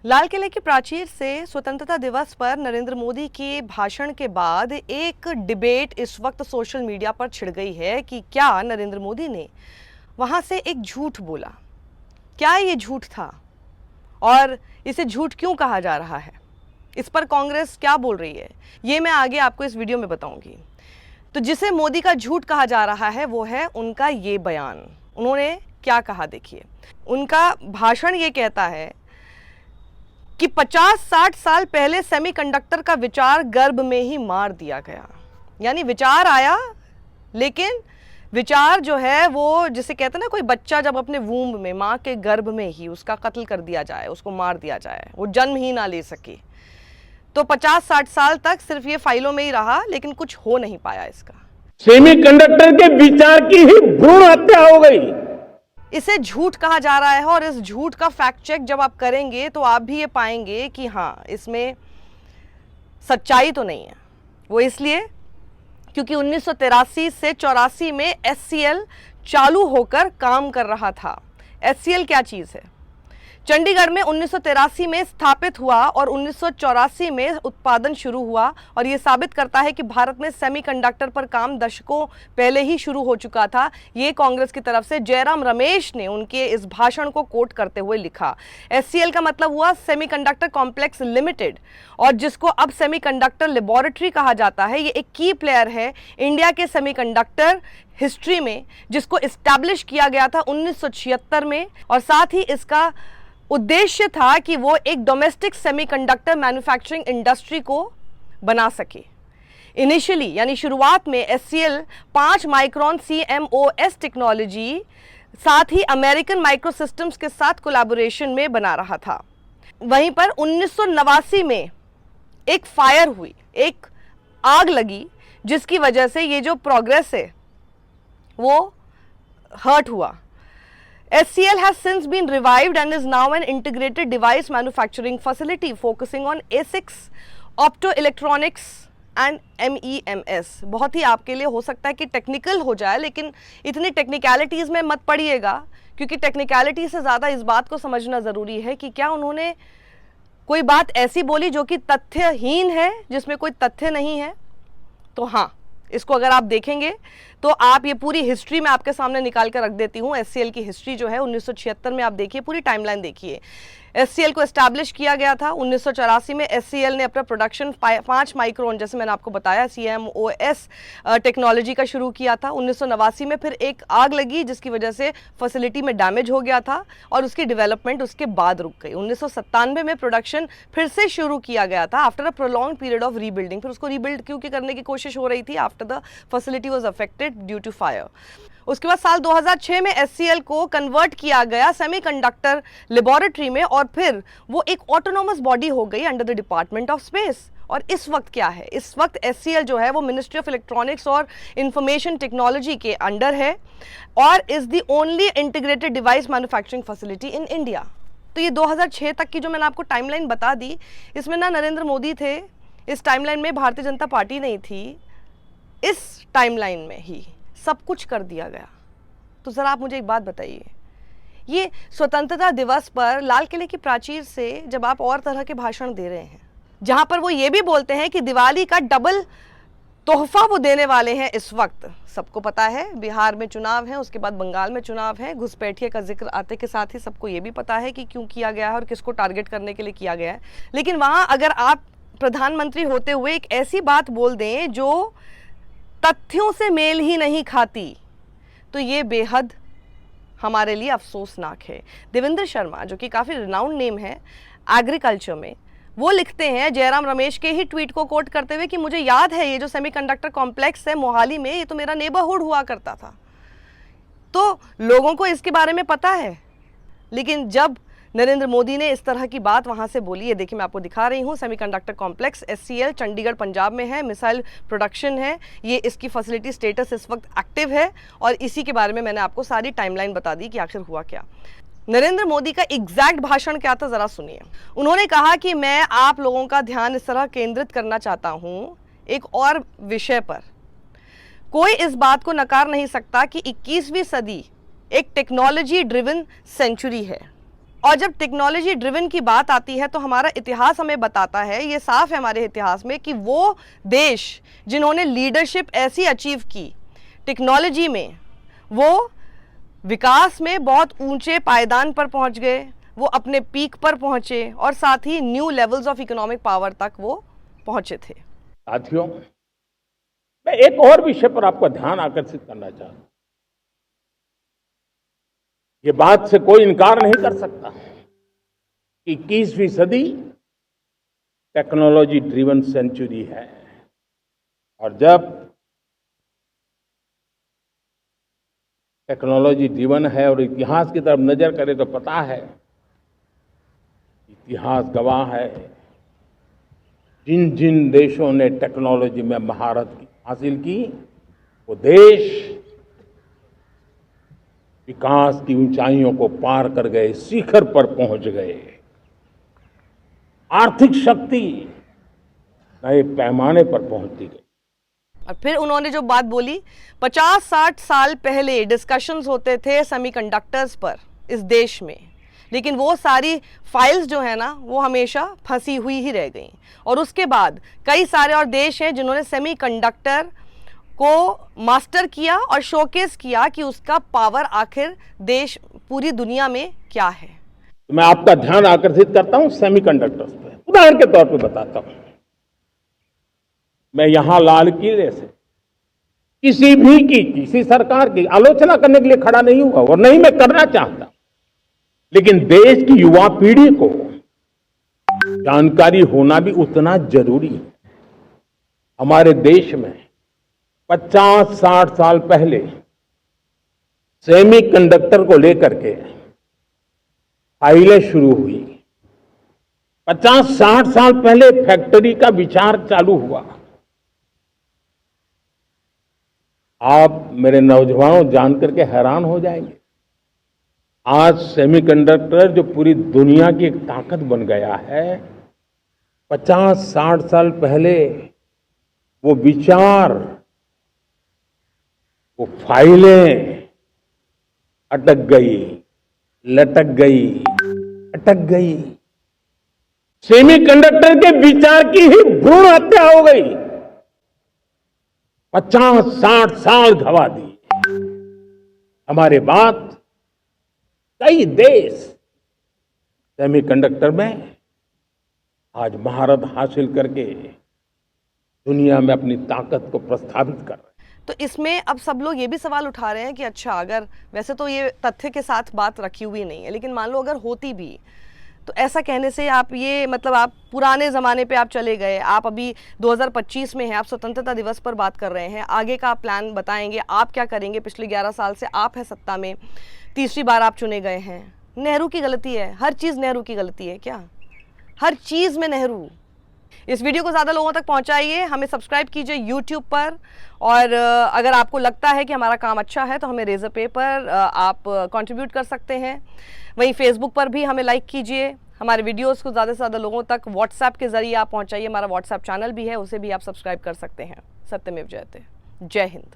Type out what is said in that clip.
लाल किले की प्राचीर से स्वतंत्रता दिवस पर नरेंद्र मोदी के भाषण के बाद एक डिबेट इस वक्त सोशल मीडिया पर छिड़ गई है कि क्या नरेंद्र मोदी ने वहां से एक झूठ बोला, क्या ये झूठ था और इसे झूठ क्यों कहा जा रहा है, इस पर कांग्रेस क्या बोल रही है, ये मैं आगे आपको इस वीडियो में बताऊंगी। तो जिसे मोदी का झूठ कहा जा रहा है वो है उनका ये बयान। उन्होंने क्या कहा देखिए। उनका भाषण ये कहता है कि 50-60 साल पहले सेमीकंडक्टर का विचार गर्भ में ही मार दिया गया। यानी विचार आया, लेकिन विचार जो है वो जिसे कहते हैं ना, कोई बच्चा जब अपने वूम्ब में, माँ के गर्भ में ही उसका कत्ल कर दिया जाए, उसको मार दिया जाए, वो जन्म ही ना ले सके, तो 50-60 साल तक सिर्फ ये फाइलों में ही रहा, लेकिन कुछ हो नहीं पाया इसका। सेमीकंडक्टर के विचार की ही भ्रूण हत्या हो गई। इसे झूठ कहा जा रहा है और इस झूठ का फैक्ट चेक जब आप करेंगे तो आप भी ये पाएंगे कि हाँ, इसमें सच्चाई तो नहीं है। वो इसलिए क्योंकि 1983 से 84 में SCL चालू होकर काम कर रहा था। SCL क्या चीज़ है? चंडीगढ़ में 1983 में स्थापित हुआ और 1984 में उत्पादन शुरू हुआ, और ये साबित करता है कि भारत में सेमीकंडक्टर पर काम दशकों पहले ही शुरू हो चुका था। ये कांग्रेस की तरफ से जयराम रमेश ने उनके इस भाषण को कोट करते हुए लिखा। SCL का मतलब हुआ सेमीकंडक्टर कॉम्प्लेक्स लिमिटेड, और जिसको अब सेमीकंडक्टर लेबोरेटरी कहा जाता है। ये एक की प्लेयर है इंडिया के सेमीकंडक्टर हिस्ट्री में, जिसको इस्टेब्लिश किया गया था 1976 में, और साथ ही इसका उद्देश्य था कि वो एक डोमेस्टिक सेमीकंडक्टर मैन्युफैक्चरिंग इंडस्ट्री को बना सके। इनिशियली यानी शुरुआत में SCL 5 माइक्रोन CMOS टेक्नोलॉजी साथ ही अमेरिकन माइक्रोसिस्टम्स के साथ कोलैबोरेशन में बना रहा था। वहीं पर 1989 में एक फायर हुई, एक आग लगी, जिसकी वजह से ये जो प्रोग्रेस है वो हर्ट हुआ। SCL has since been revived and is now an integrated device manufacturing facility focusing on ASICs, optoelectronics and MEMS। बहुत ही आपके लिए हो सकता है कि टेक्निकल हो जाए, लेकिन इतनी टेक्निकलिटीज़ में मत पड़िएगा, क्योंकि टेक्निकलिटी से ज़्यादा इस बात को समझना ज़रूरी है कि क्या उन्होंने कोई बात ऐसी बोली जो कि तथ्यहीन है, जिसमें कोई तथ्य नहीं है। तो हाँ, इसको अगर आप देखेंगे तो आप ये पूरी हिस्ट्री में आपके सामने निकाल कर रख देती हूँ। SCL की हिस्ट्री जो है 1976 में आप देखिए, पूरी टाइमलाइन देखिए। SCL को एस्टैब्लिश किया गया था 1984 में। SCL ने अपना प्रोडक्शन 5 माइक्रोन, जैसे मैंने आपको बताया, CMOS टेक्नोलॉजी का शुरू किया था। 1989 में फिर एक आग लगी, जिसकी वजह से फैसिलिटी में डैमेज हो गया था और उसकी डेवलपमेंट उसके बाद रुक गई। 1997 में प्रोडक्शन फिर से शुरू किया गया था after a prolong period of rebuilding. फिर उसको रीबिल्ड क्योंकि करने की कोशिश हो रही थी after the facility was affected due to fire. उसके बाद साल 2006 में SCL को कन्वर्ट किया गया सेमीकंडक्टर लेबोरेटरी में, और फिर वो एक ऑटोनोमस बॉडी हो गई under the department of space. और इस वक्त क्या है? इस वक्त SCL जो है वो मिनिस्ट्री ऑफ इलेक्ट्रॉनिक्स और इंफॉर्मेशन टेक्नोलॉजी के अंडर है और is the only integrated device manufacturing facility in India. तो ये 2006 तक की जो मैंने आपको टाइमलाइन बता दी, इसमें ना नरेंद्र मोदी थे, इस टाइमलाइन में भारतीय जनता पार्टी नहीं थी। इस टाइमलाइन में ही सब कुछ कर दिया गया। तो ज़रा आप मुझे एक बात बताइए, ये स्वतंत्रता दिवस पर लाल किले की प्राचीर से जब आप और तरह के भाषण दे रहे हैं, जहां पर वो ये भी बोलते हैं कि दिवाली का डबल तोहफा वो देने वाले हैं इस वक्त। सबको पता है बिहार में चुनाव है, उसके बाद बंगाल में चुनाव है। घुसपैठिए का जिक्र आते के साथ ही सबको ये भी पता है कि क्यों किया गया है और किसको टारगेट करने के लिए किया गया है। लेकिन वहाँ अगर आप प्रधानमंत्री होते हुए एक ऐसी बात बोल दें जो तथ्यों से मेल ही नहीं खाती, तो ये बेहद हमारे लिए अफसोसनाक है। देवेंद्र शर्मा, जो कि काफ़ी रिनाउंड नेम है एग्रीकल्चर में, वो लिखते हैं जयराम रमेश के ही ट्वीट को कोट करते हुए कि मुझे याद है ये जो सेमीकंडक्टर कॉम्प्लेक्स है मोहाली में, ये तो मेरा नेबरहुड हुआ करता था। तो लोगों को इसके बारे में पता है, लेकिन जब नरेंद्र मोदी ने इस तरह की बात वहाँ से बोली, ये देखिए मैं आपको दिखा रही हूँ, semiconductor complex SCL Chandigarh Punjab में है, मिसाइल प्रोडक्शन है, ये इसकी फैसिलिटी स्टेटस इस वक्त एक्टिव है, और इसी के बारे में मैंने आपको सारी टाइमलाइन बता दी कि आखिर हुआ क्या। नरेंद्र मोदी का एग्जैक्ट भाषण क्या था, ज़रा सुनिए। उन्होंने कहा कि मैं आप लोगों का ध्यान इस तरह केंद्रित करना चाहता हूँ एक और विषय पर। कोई इस बात को नकार नहीं सकता कि 21वीं सदी एक टेक्नोलॉजी ड्रिवन सेंचुरी है। और जब टेक्नोलॉजी ड्रिवन की बात आती है तो हमारा इतिहास हमें बताता है, ये साफ है हमारे इतिहास में, कि वो देश जिन्होंने लीडरशिप ऐसी अचीव की टेक्नोलॉजी में, वो विकास में बहुत ऊंचे पायदान पर पहुंच गए, वो अपने पीक पर पहुंचे और साथ ही new levels of economic power तक वो पहुंचे थे। साथियों, मैं एक और विषय पर आपका ध्यान आकर्षित करना चाहता हूं। ये बात से कोई इनकार नहीं कर सकता कि 21वीं सदी टेक्नोलॉजी ड्रिवन सेंचुरी है। और जब टेक्नोलॉजी ड्रिवन है और इतिहास की तरफ नजर करें तो पता है, इतिहास गवाह है, जिन जिन देशों ने टेक्नोलॉजी में महारत हासिल की, वो देश विकास की ऊंचाइयों को पार कर गए, शिखर पर पहुंच गए। आर्थिक शक्ति नए पैमाने पर पहुंचती गई। और फिर उन्होंने जो बात बोली, 50-60 साल पहले डिस्कशंस होते थे सेमीकंडक्टर्स पर इस देश में, लेकिन वो सारी फाइल्स जो है ना वो हमेशा फंसी हुई ही रह गई। और उसके बाद कई सारे और देश हैं जिन्होंने सेमीकंडक्टर को मास्टर किया और शोकेस किया कि उसका पावर आखिर देश पूरी दुनिया में क्या है। तो मैं आपका ध्यान आकर्षित करता हूं सेमीकंडक्टर्स पे। उदाहरण के तौर पे बताता हूं, मैं यहां लाल किले से किसी सरकार की आलोचना करने के लिए खड़ा नहीं हुआ और नहीं मैं करना चाहता, लेकिन देश की युवा पीढ़ी को जानकारी होना भी उतना जरूरी है। हमारे देश में 50-60 साल पहले सेमीकंडक्टर को लेकर के फाइलें शुरू हुई। 50-60 साल पहले फैक्ट्री का विचार चालू हुआ। आप मेरे नौजवानों जान करके हैरान हो जाएंगे, आज सेमीकंडक्टर जो पूरी दुनिया की एक ताकत बन गया है, 50-60 साल पहले वो विचार, वो फाइलें अटक गई, लटक गई, अटक गई। सेमीकंडक्टर के विचार की ही भ्रूण हत्या हो गई। 50-60 साल गवा दी। हमारे बाद कई देश सेमीकंडक्टर में आज महारत हासिल करके दुनिया में अपनी ताकत को प्रस्थापित कर रहे हैं। तो इसमें अब सब लोग ये भी सवाल उठा रहे हैं कि अच्छा, अगर वैसे तो ये तथ्य के साथ बात रखी हुई नहीं है, लेकिन मान लो अगर होती भी, तो ऐसा कहने से आप ये मतलब आप पुराने ज़माने पे आप चले गए, आप अभी 2025 में हैं, आप स्वतंत्रता दिवस पर बात कर रहे हैं, आगे का आप प्लान बताएंगे, आप क्या करेंगे? पिछले 11 साल से आप हैं सत्ता में, तीसरी बार आप चुने गए हैं। नेहरू की गलती है, हर चीज़ नेहरू की गलती है क्या? हर चीज़ में नेहरू। इस वीडियो को ज़्यादा लोगों तक पहुंचाइए, हमें सब्सक्राइब कीजिए यूट्यूब पर, और अगर आपको लगता है कि हमारा काम अच्छा है तो हमें रेजर पे पर आप कंट्रीब्यूट कर सकते हैं। वहीं फेसबुक पर भी हमें लाइक कीजिए, हमारे वीडियोस को ज़्यादा से ज़्यादा लोगों तक व्हाट्सएप के ज़रिए आप पहुंचाइए। हमारा व्हाट्सएप चैनल भी है, उसे भी आप सब्सक्राइब कर सकते हैं। सत्यमेव जयते। जय हिंद।